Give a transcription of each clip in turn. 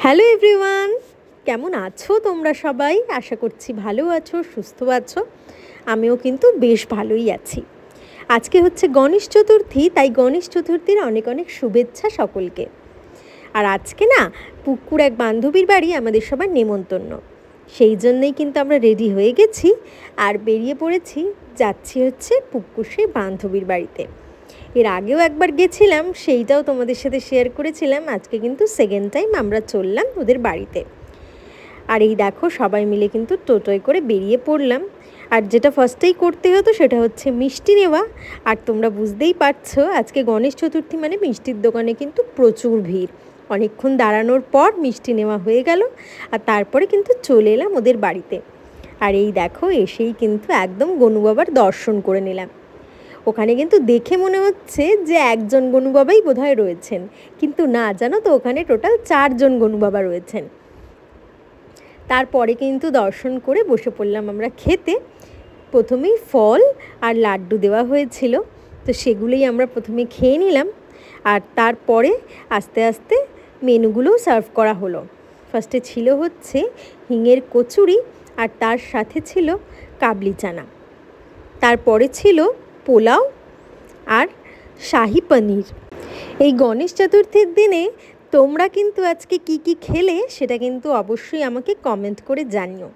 Hello everyone, কেমন আছো তোমরা সবাই? আশা করছি ভালো আছো, সুস্থ আছো। আমিও কিন্তু বেশ ভালোই আছি। আজকে হচ্ছে গণেশ চতুর্থী, তাই গণেশ চতুর্থীর অনেক অনেক শুভেচ্ছা সকলকে। আর আজকে না পুকুর এক বান্ধবীর বাড়ি আমাদের সবার নেমন্তন্ন, সেই জন্যই কিন্তু আমরা রেডি হয়ে গেছি আর বেরিয়ে পড়েছি। যাচ্ছি হচ্ছে পুকুর সেই বান্ধবীর বাড়িতে। এর আগেও একবার গেছিলাম, সেইটাও তোমাদের সাথে শেয়ার করেছিলাম। আজকে কিন্তু সেকেন্ড টাইম আমরা চললাম ওদের বাড়িতে। আর এই দেখো সবাই মিলে কিন্তু টোটোয় করে বেরিয়ে পড়লাম। আর যেটা ফার্স্টেই করতে হতো সেটা হচ্ছে মিষ্টি নেওয়া। আর তোমরা বুঝতেই পারছো আজকে গণেশ চতুর্থী মানে মিষ্টির দোকানে কিন্তু প্রচুর ভিড়। অনেকক্ষণ দাঁড়ানোর পর মিষ্টি নেওয়া হয়ে গেল আর তারপরে কিন্তু চলে এলাম ওদের বাড়িতে। আর এই দেখো এসেই কিন্তু একদম গনু বাবার দর্শন করে নিলাম। ওখানে কিন্তু দেখে মনে হচ্ছে যে একজন গনু বাবাই বোধহয় রয়েছেন, কিন্তু না, জানো তো ওখানে টোটাল 4জন গনু বাবা রয়েছেন। তারপরে কিন্তু দর্শন করে বসে পড়লাম আমরা খেতে। প্রথমেই ফল আর লাড্ডু দেওয়া হয়েছিল, তো সেগুলোই আমরা প্রথমে খেয়ে নিলাম। আর তারপরে আস্তে আস্তে মেনুগুলোও সার্ভ করা হলো। ফার্স্টে ছিল হচ্ছে হিঙের কচুরি আর তার সাথে ছিল কাবলি চানা। তারপরে ছিল পোলাও আর শাহি পনির। এই গণেশ চতুর্থীর দিনে তোমরা কিন্তু আজকে কি কি খেলে সেটা কিন্তু অবশ্যই আমাকে কমেন্ট করে জানিও।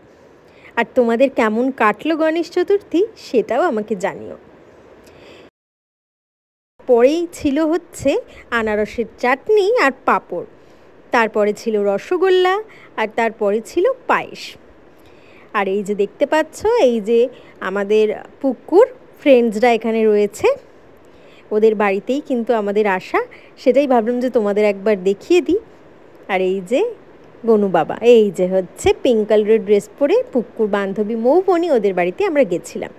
আর তোমাদের কেমন কাটলো গণেশ চতুর্থী সেটাও আমাকে জানিও। পরেই ছিল হচ্ছে আনারসের চাটনি আর পাঁপড়। তারপরে ছিল রসগোল্লা আর তারপরে ছিল পায়েস। আর এই যে দেখতে পাচ্ছ, এই যে আমাদের পুকুর ফ্রেন্ডসরা এখানে রয়েছে, ওদের বাড়িতেই কিন্তু আমাদের আসা। সেটাই ভাবলাম যে তোমাদের একবার দেখিয়ে দিই। আর এই যে গনু বাবা, এই যে হচ্ছে পিঙ্ক কালারের ড্রেস পরে পুকুর বান্ধবী মৌবনি, ওদের বাড়িতে আমরা গেছিলাম।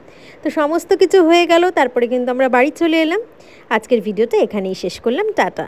তো সমস্ত কিছু হয়ে গেল, তারপরে কিন্তু আমরা বাড়ি চলে এলাম। আজকের ভিডিওটা এখানেই শেষ করলাম। টাটা।